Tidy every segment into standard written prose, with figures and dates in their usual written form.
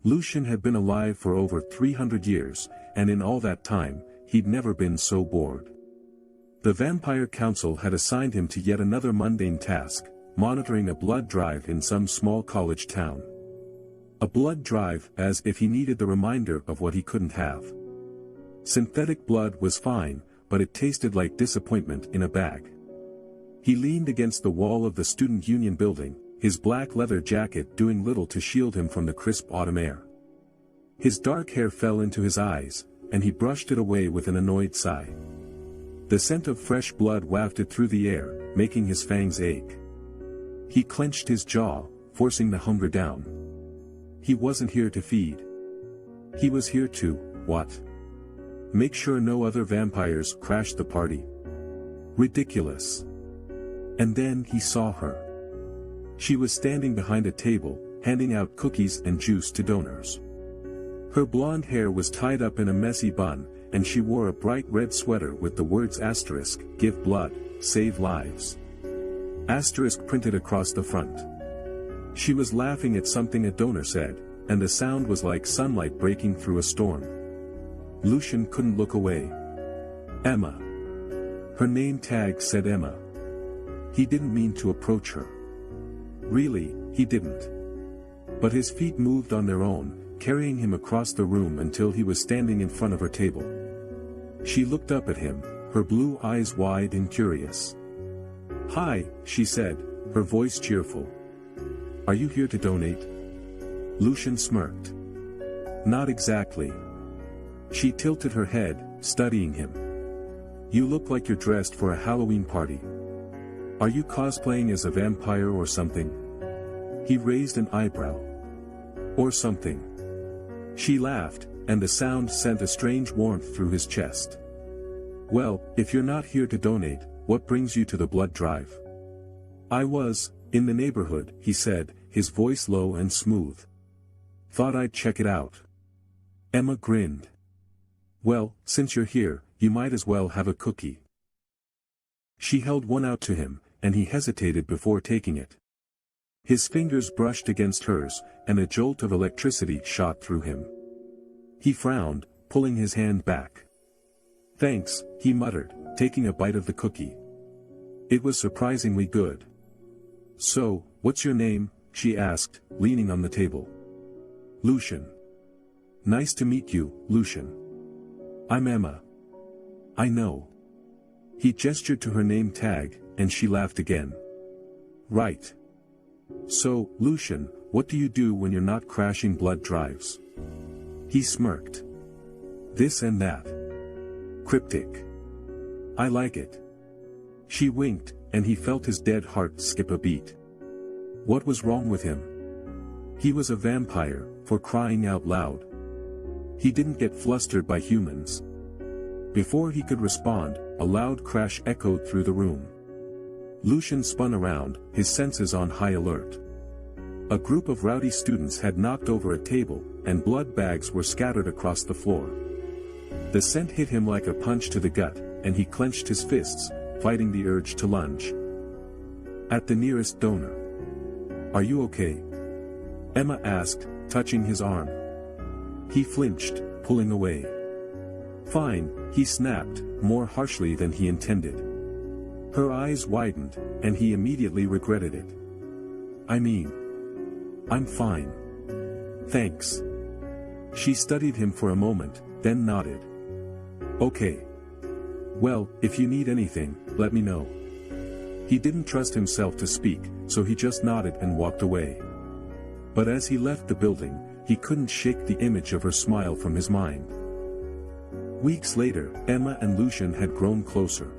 Lucian had been alive for over 300 years, and in all that time, he'd never been so bored. The Vampire Council had assigned him to yet another mundane task, monitoring a blood drive in some small college town. A blood drive, as if he needed the reminder of what he couldn't have. Synthetic blood was fine, but it tasted like disappointment in a bag. He leaned against the wall of the Student Union building, his black leather jacket doing little to shield him from the crisp autumn air. His dark hair fell into his eyes, and he brushed it away with an annoyed sigh. The scent of fresh blood wafted through the air, making his fangs ache. He clenched his jaw, forcing the hunger down. He wasn't here to feed. He was here to, what? Make sure no other vampires crashed the party. Ridiculous. And then he saw her. She was standing behind a table, handing out cookies and juice to donors. Her blonde hair was tied up in a messy bun, and she wore a bright red sweater with the words asterisk, give blood, save lives. Asterisk printed across the front. She was laughing at something a donor said, and the sound was like sunlight breaking through a storm. Lucian couldn't look away. Emma. Her name tag said Emma. He didn't mean to approach her. Really, he didn't. But his feet moved on their own, carrying him across the room until he was standing in front of her table. She looked up at him, her blue eyes wide and curious. Hi, she said, her voice cheerful. Are you here to donate? Lucian smirked. Not exactly. She tilted her head, studying him. You look like you're dressed for a Halloween party. Are you cosplaying as a vampire or something? He raised an eyebrow. Or something. She laughed, and the sound sent a strange warmth through his chest. Well, if you're not here to donate, what brings you to the blood drive? I was, in the neighborhood, he said, his voice low and smooth. Thought I'd check it out. Emma grinned. Well, since you're here, you might as well have a cookie. She held one out to him, and he hesitated before taking it. His fingers brushed against hers, and a jolt of electricity shot through him. He frowned, pulling his hand back. Thanks, he muttered, taking a bite of the cookie. It was surprisingly good. So, what's your name? She asked, leaning on the table. Lucian. Nice to meet you, Lucian. I'm Emma. I know. He gestured to her name tag, and she laughed again. Right. So, Lucian, what do you do when you're not crashing blood drives? He smirked. This and that. Cryptic. I like it. She winked, and he felt his dead heart skip a beat. What was wrong with him? He was a vampire, for crying out loud. He didn't get flustered by humans. Before he could respond, a loud crash echoed through the room. Lucian spun around, his senses on high alert. A group of rowdy students had knocked over a table, and blood bags were scattered across the floor. The scent hit him like a punch to the gut, and he clenched his fists, fighting the urge to lunge at the nearest donor. Are you okay? Emma asked, touching his arm. He flinched, pulling away. Fine, he snapped, more harshly than he intended. Her eyes widened, and he immediately regretted it. I mean, I'm fine. Thanks. She studied him for a moment, then nodded. Okay. Well, if you need anything, let me know. He didn't trust himself to speak, so he just nodded and walked away. But as he left the building, he couldn't shake the image of her smile from his mind. Weeks later, Emma and Lucian had grown closer.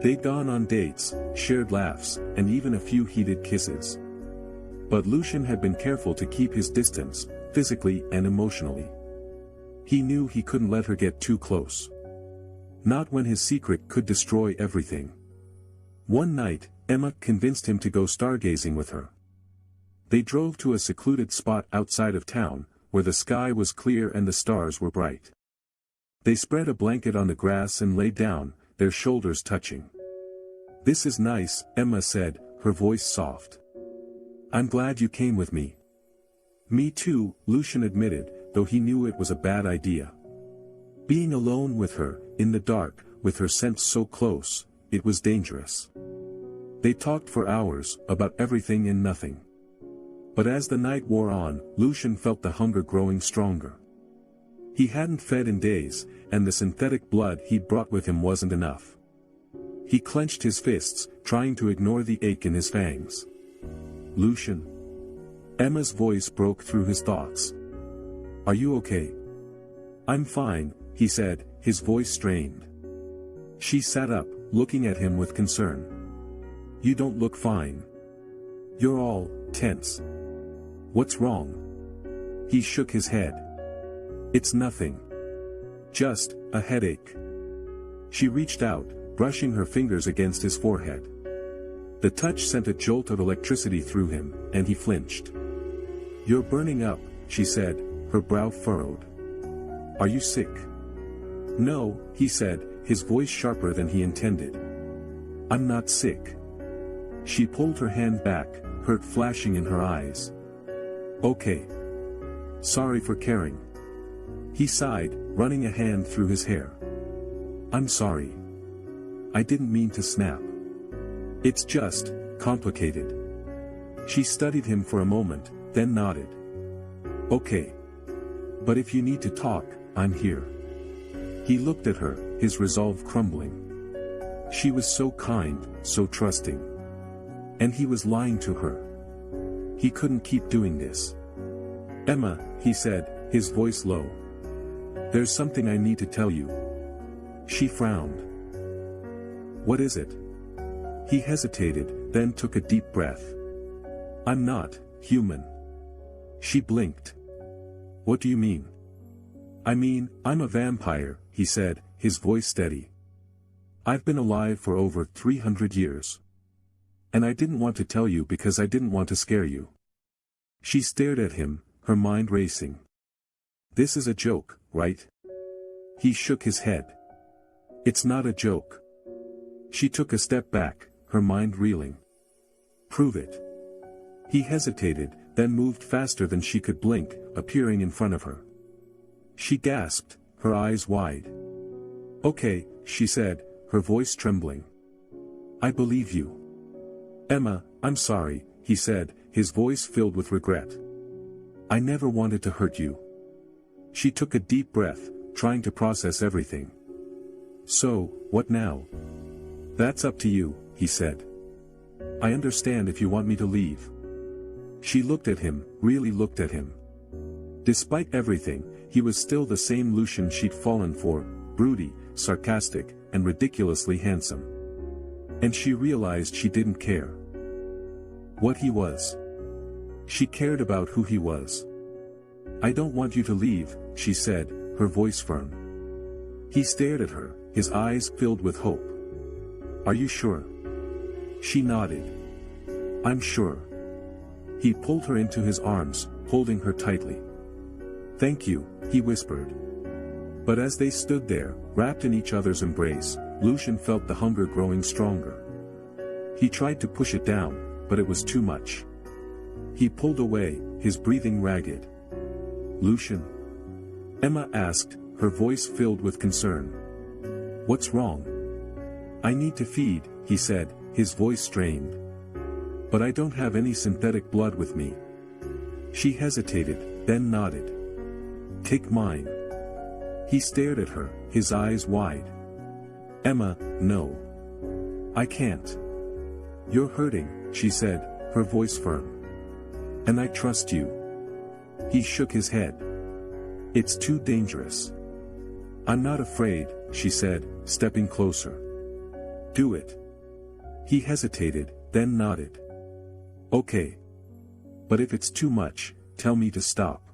They'd gone on dates, shared laughs, and even a few heated kisses. But Lucian had been careful to keep his distance, physically and emotionally. He knew he couldn't let her get too close. Not when his secret could destroy everything. One night, Emma convinced him to go stargazing with her. They drove to a secluded spot outside of town, where the sky was clear and the stars were bright. They spread a blanket on the grass and lay down, their shoulders touching. This is nice, Emma said, her voice soft. I'm glad you came with me. Me too, Lucian admitted, though he knew it was a bad idea. Being alone with her, in the dark, with her scent so close, it was dangerous. They talked for hours, about everything and nothing. But as the night wore on, Lucian felt the hunger growing stronger. He hadn't fed in days, and the synthetic blood he'd brought with him wasn't enough. He clenched his fists, trying to ignore the ache in his fangs. Lucian. Emma's voice broke through his thoughts. Are you okay? I'm fine, he said, his voice strained. She sat up, looking at him with concern. You don't look fine. You're all tense. What's wrong? He shook his head. It's nothing. Just a headache. She reached out, brushing her fingers against his forehead. The touch sent a jolt of electricity through him, and he flinched. You're burning up, she said, her brow furrowed. Are you sick? No, he said, his voice sharper than he intended. I'm not sick. She pulled her hand back, hurt flashing in her eyes. Okay. Sorry for caring. He sighed, running a hand through his hair. I'm sorry. I didn't mean to snap. It's just complicated. She studied him for a moment, then nodded. Okay. But if you need to talk, I'm here. He looked at her, his resolve crumbling. She was so kind, so trusting. And he was lying to her. He couldn't keep doing this. Emma, he said, his voice low. There's something I need to tell you. She frowned. What is it? He hesitated, then took a deep breath. I'm not human. She blinked. What do you mean? I mean, I'm a vampire, he said, his voice steady. I've been alive for over 300 years. And I didn't want to tell you because I didn't want to scare you. She stared at him, her mind racing. This is a joke, right? He shook his head. It's not a joke. She took a step back, her mind reeling. Prove it. He hesitated, then moved faster than she could blink, appearing in front of her. She gasped, her eyes wide. Okay, she said, her voice trembling. I believe you. Emma, I'm sorry, he said, his voice filled with regret. I never wanted to hurt you. She took a deep breath, trying to process everything. So, what now? That's up to you, he said. I understand if you want me to leave. She looked at him, really looked at him. Despite everything, he was still the same Lucian she'd fallen for, broody, sarcastic, and ridiculously handsome. And she realized she didn't care what he was. She cared about who he was. I don't want you to leave, she said, her voice firm. He stared at her, his eyes filled with hope. Are you sure? She nodded. I'm sure. He pulled her into his arms, holding her tightly. Thank you, he whispered. But as they stood there, wrapped in each other's embrace, Lucian felt the hunger growing stronger. He tried to push it down, but it was too much. He pulled away, his breathing ragged. Lucian? Emma asked, her voice filled with concern. What's wrong? I need to feed, he said, his voice strained. But I don't have any synthetic blood with me. She hesitated, then nodded. Take mine. He stared at her, his eyes wide. Emma, no. I can't. You're hurting, she said, her voice firm. And I trust you. He shook his head. It's too dangerous. I'm not afraid, she said, stepping closer. Do it. He hesitated, then nodded. Okay. But if it's too much, tell me to stop.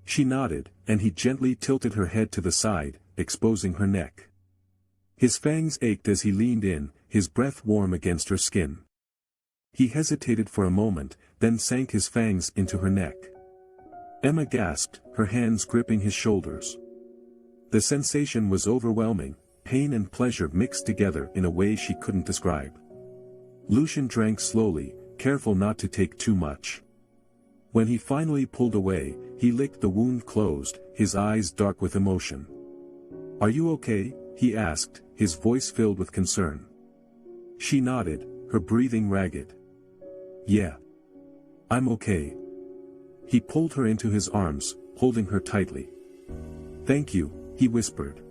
She nodded, and he gently tilted her head to the side, exposing her neck. His fangs ached as he leaned in, his breath warm against her skin. He hesitated for a moment, then sank his fangs into her neck. Emma gasped, her hands gripping his shoulders. The sensation was overwhelming, pain and pleasure mixed together in a way she couldn't describe. Lucian drank slowly, careful not to take too much. When he finally pulled away, he licked the wound closed, his eyes dark with emotion. "Are you okay?" he asked, his voice filled with concern. She nodded, her breathing ragged. "Yeah. I'm okay." He pulled her into his arms, holding her tightly. "Thank you," he whispered.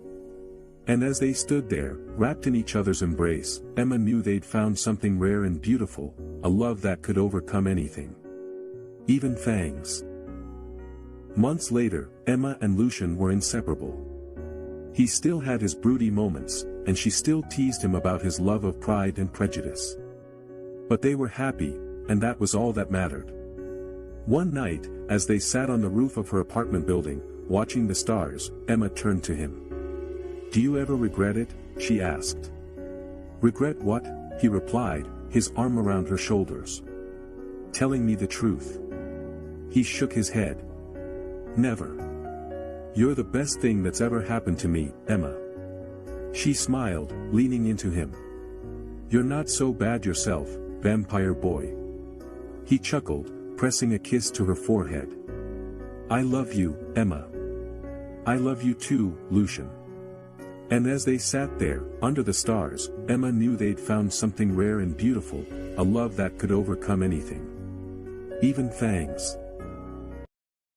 And as they stood there, wrapped in each other's embrace, Emma knew they'd found something rare and beautiful, a love that could overcome anything. Even fangs. Months later, Emma and Lucian were inseparable. He still had his broody moments, and she still teased him about his love of Pride and Prejudice. But they were happy, and that was all that mattered. One night, as they sat on the roof of her apartment building, watching the stars, Emma turned to him. "Do you ever regret it?" she asked. "Regret what?" he replied, his arm around her shoulders. "Telling me the truth." He shook his head. "Never. You're the best thing that's ever happened to me, Emma." She smiled, leaning into him. "You're not so bad yourself, vampire boy." He chuckled, pressing a kiss to her forehead. "I love you, Emma." "I love you too, Lucian." And as they sat there, under the stars, Emma knew they'd found something rare and beautiful, a love that could overcome anything. Even fangs.